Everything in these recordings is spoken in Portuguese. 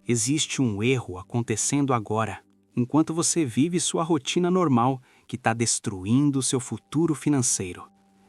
Existe um erro acontecendo agora, enquanto você vive sua rotina normal que está destruindo seu futuro financeiro.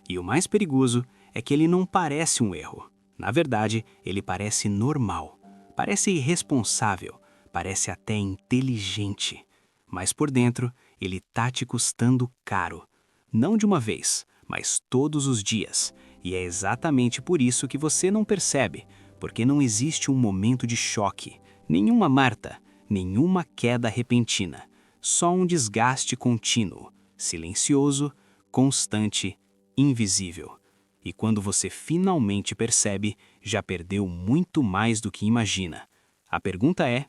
E o mais perigoso é que ele não parece um erro. Na verdade, ele parece normal, parece irresponsável, parece até inteligente. Mas por dentro, ele tá te custando caro. Não de uma vez, mas todos os dias. E é exatamente por isso que você não percebe, porque não existe um momento de choque, nenhuma marta, nenhuma queda repentina, só um desgaste contínuo, silencioso, constante, invisível. E quando você finalmente percebe, já perdeu muito mais do que imagina. A pergunta é: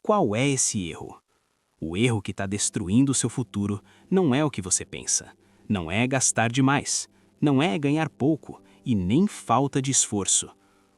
qual é esse erro? O erro que está destruindo o seu futuro não é o que você pensa. Não é gastar demais. Não é ganhar pouco e nem falta de esforço.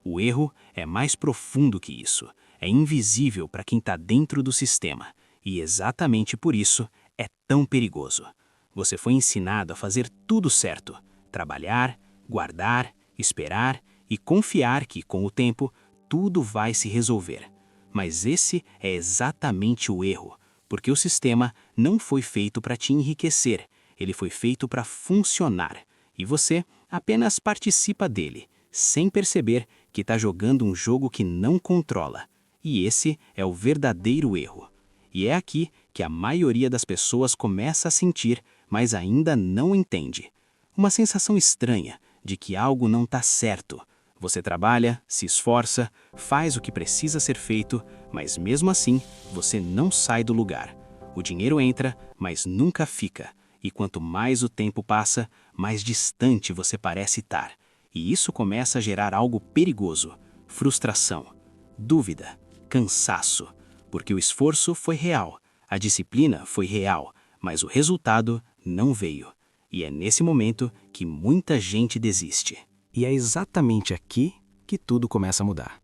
O erro é mais profundo que isso. É invisível para quem está dentro do sistema. E exatamente por isso é tão perigoso. Você foi ensinado a fazer tudo certo. Trabalhar, guardar, esperar e confiar que, com o tempo, tudo vai se resolver. Mas esse é exatamente o erro. Porque o sistema não foi feito para te enriquecer, ele foi feito para funcionar, e você apenas participa dele, sem perceber que está jogando um jogo que não controla. E esse é o verdadeiro erro. E é aqui que a maioria das pessoas começa a sentir, mas ainda não entende. Uma sensação estranha de que algo não está certo. Você trabalha, se esforça, faz o que precisa ser feito, mas mesmo assim, você não sai do lugar. O dinheiro entra, mas nunca fica. E quanto mais o tempo passa, mais distante você parece estar. E isso começa a gerar algo perigoso: frustração, dúvida, cansaço. Porque o esforço foi real, a disciplina foi real, mas o resultado não veio. E é nesse momento que muita gente desiste. E é exatamente aqui que tudo começa a mudar.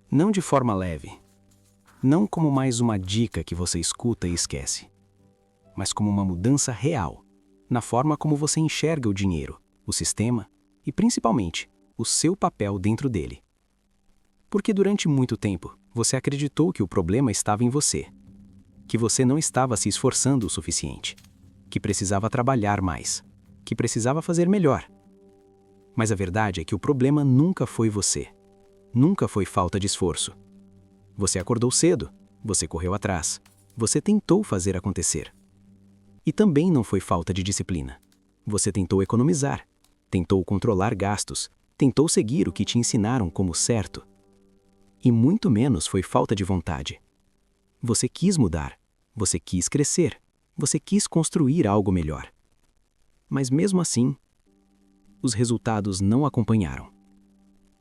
Não de forma leve, não como mais uma dica que você escuta e esquece, mas como uma mudança real, na forma como você enxerga o dinheiro, o sistema e, principalmente, o seu papel dentro dele. Porque durante muito tempo, você acreditou que o problema estava em você, que você não estava se esforçando o suficiente, que precisava trabalhar mais, que precisava fazer melhor. Mas a verdade é que o problema nunca foi você. Nunca foi falta de esforço. Você acordou cedo, você correu atrás, você tentou fazer acontecer. E também não foi falta de disciplina. Você tentou economizar, tentou controlar gastos, tentou seguir o que te ensinaram como certo. E muito menos foi falta de vontade. Você quis mudar, você quis crescer, você quis construir algo melhor. Mas mesmo assim, os resultados não acompanharam.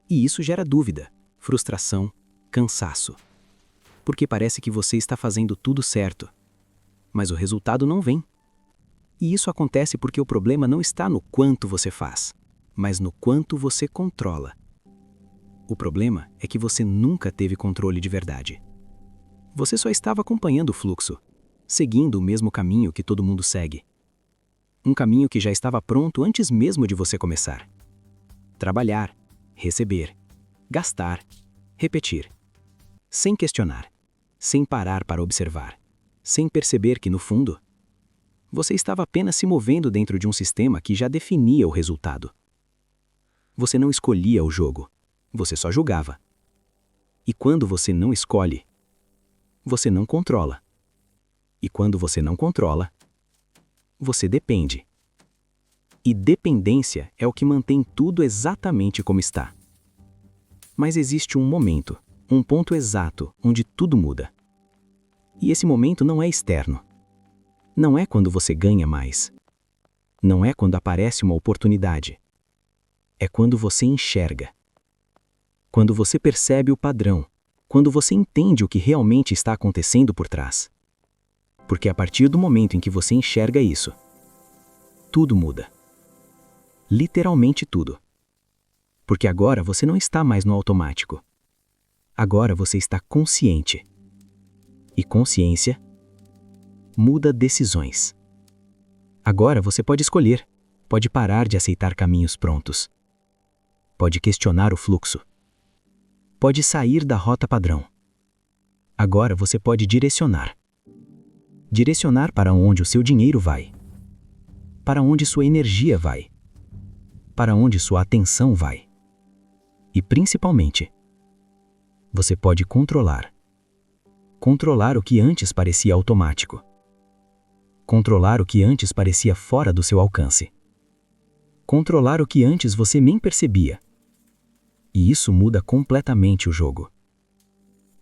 E isso gera dúvida, frustração, cansaço. Porque parece que você está fazendo tudo certo, mas o resultado não vem. E isso acontece porque o problema não está no quanto você faz, mas no quanto você controla. O problema é que você nunca teve controle de verdade. Você só estava acompanhando o fluxo, seguindo o mesmo caminho que todo mundo segue. Um caminho que já estava pronto antes mesmo de você começar. Trabalhar, receber, gastar, repetir. Sem questionar, sem parar para observar, sem perceber que, no fundo, você estava apenas se movendo dentro de um sistema que já definia o resultado. Você não escolhia o jogo, você só jogava. E quando você não escolhe, você não controla. E quando você não controla, você depende. E dependência é o que mantém tudo exatamente como está. Mas existe um momento, um ponto exato onde tudo muda. E esse momento não é externo. Não é quando você ganha mais. Não é quando aparece uma oportunidade. É quando você enxerga. Quando você percebe o padrão. Quando você entende o que realmente está acontecendo por trás. Porque a partir do momento em que você enxerga isso, tudo muda. Literalmente tudo. Porque agora você não está mais no automático. Agora você está consciente. E consciência muda decisões. Agora você pode escolher, pode parar de aceitar caminhos prontos. Pode questionar o fluxo. Pode sair da rota padrão. Agora você pode direcionar. Direcionar para onde o seu dinheiro vai. Para onde sua energia vai. Para onde sua atenção vai. E principalmente, você pode controlar. Controlar o que antes parecia automático. Controlar o que antes parecia fora do seu alcance. Controlar o que antes você nem percebia. E isso muda completamente o jogo.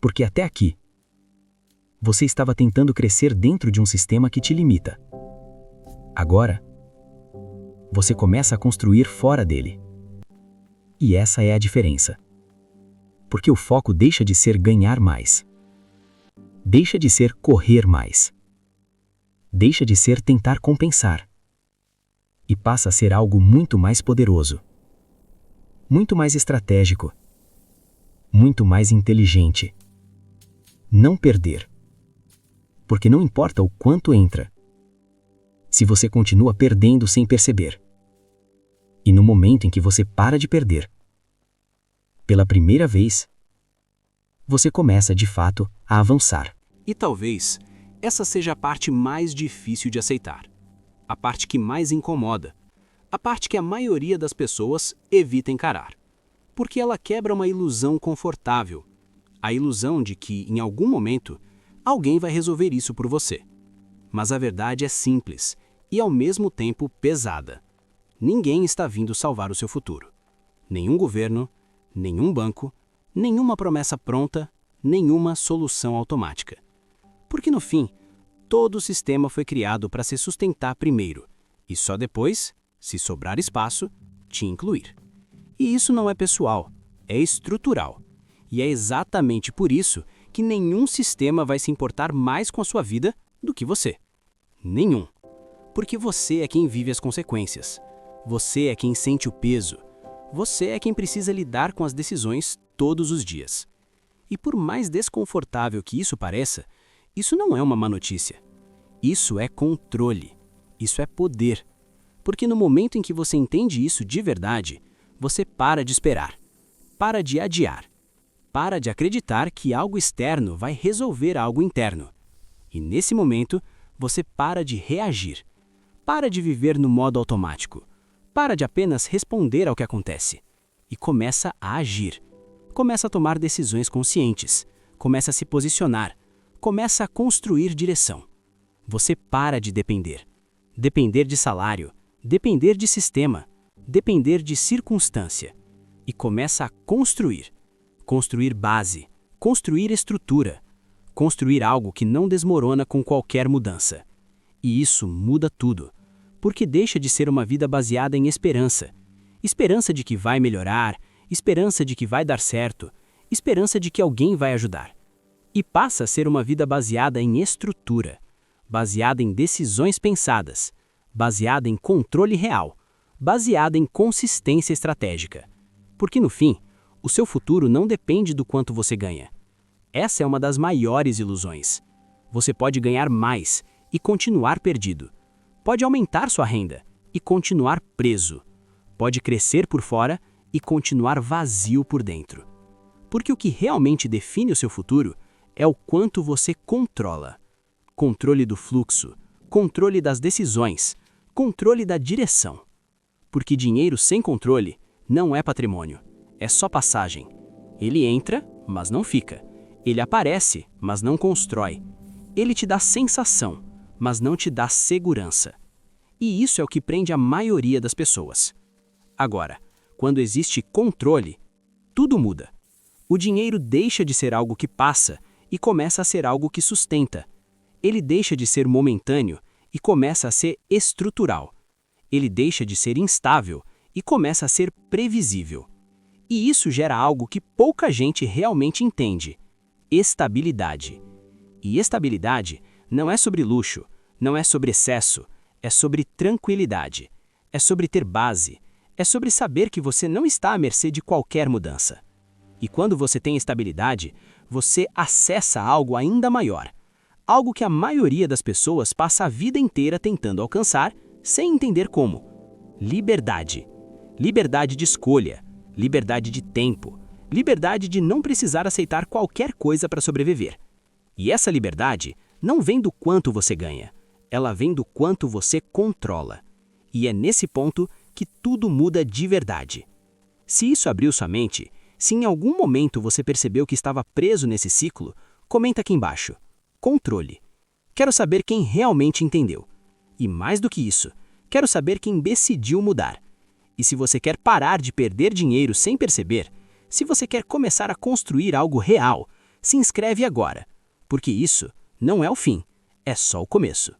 Porque até aqui, você estava tentando crescer dentro de um sistema que te limita. Agora, você começa a construir fora dele. E essa é a diferença. Porque o foco deixa de ser ganhar mais. Deixa de ser correr mais. Deixa de ser tentar compensar. E passa a ser algo muito mais poderoso. Muito mais estratégico. Muito mais inteligente. Não perder. Porque não importa o quanto entra, se você continua perdendo sem perceber. E no momento em que você para de perder, pela primeira vez, você começa de fato a avançar. E talvez essa seja a parte mais difícil de aceitar, a parte que mais incomoda, a parte que a maioria das pessoas evita encarar, porque ela quebra uma ilusão confortável, a ilusão de que, em algum momento, alguém vai resolver isso por você. Mas a verdade é simples e, ao mesmo tempo, pesada. Ninguém está vindo salvar o seu futuro. Nenhum governo, nenhum banco, nenhuma promessa pronta, nenhuma solução automática. Porque, no fim, todo o sistema foi criado para se sustentar primeiro e só depois, se sobrar espaço, te incluir. E isso não é pessoal, é estrutural. E é exatamente por isso que nenhum sistema vai se importar mais com a sua vida do que você. Nenhum. Porque você é quem vive as consequências. Você é quem sente o peso. Você é quem precisa lidar com as decisões todos os dias. E por mais desconfortável que isso pareça, isso não é uma má notícia. Isso é controle. Isso é poder. Porque no momento em que você entende isso de verdade, você para de esperar. Para de adiar. Para de acreditar que algo externo vai resolver algo interno. E nesse momento, você para de reagir. Para de viver no modo automático. Para de apenas responder ao que acontece. E começa a agir. Começa a tomar decisões conscientes. Começa a se posicionar. Começa a construir direção. Você para de depender. Depender de salário. Depender de sistema. Depender de circunstância. E começa a construir. Construir base, construir estrutura, construir algo que não desmorona com qualquer mudança. E isso muda tudo, porque deixa de ser uma vida baseada em esperança. Esperança de que vai melhorar, esperança de que vai dar certo, esperança de que alguém vai ajudar. E passa a ser uma vida baseada em estrutura, baseada em decisões pensadas, baseada em controle real, baseada em consistência estratégica. Porque no fim, o seu futuro não depende do quanto você ganha. Essa é uma das maiores ilusões. Você pode ganhar mais e continuar perdido. Pode aumentar sua renda e continuar preso. Pode crescer por fora e continuar vazio por dentro. Porque o que realmente define o seu futuro é o quanto você controla. Controle do fluxo, controle das decisões, controle da direção. Porque dinheiro sem controle não é patrimônio. É só passagem. Ele entra, mas não fica. Ele aparece, mas não constrói. Ele te dá sensação, mas não te dá segurança. E isso é o que prende a maioria das pessoas. Agora, quando existe controle, tudo muda. O dinheiro deixa de ser algo que passa e começa a ser algo que sustenta. Ele deixa de ser momentâneo e começa a ser estrutural. Ele deixa de ser instável e começa a ser previsível. E isso gera algo que pouca gente realmente entende: estabilidade. E estabilidade não é sobre luxo, não é sobre excesso, é sobre tranquilidade. É sobre ter base, é sobre saber que você não está à mercê de qualquer mudança. E quando você tem estabilidade, você acessa algo ainda maior. Algo que a maioria das pessoas passa a vida inteira tentando alcançar, sem entender como. Liberdade. Liberdade de escolha. Liberdade de tempo, liberdade de não precisar aceitar qualquer coisa para sobreviver. E essa liberdade não vem do quanto você ganha, ela vem do quanto você controla. E é nesse ponto que tudo muda de verdade. Se isso abriu sua mente, se em algum momento você percebeu que estava preso nesse ciclo, comenta aqui embaixo. Controle. Quero saber quem realmente entendeu. E mais do que isso, quero saber quem decidiu mudar. E se você quer parar de perder dinheiro sem perceber, se você quer começar a construir algo real, se inscreve agora, porque isso não é o fim, é só o começo.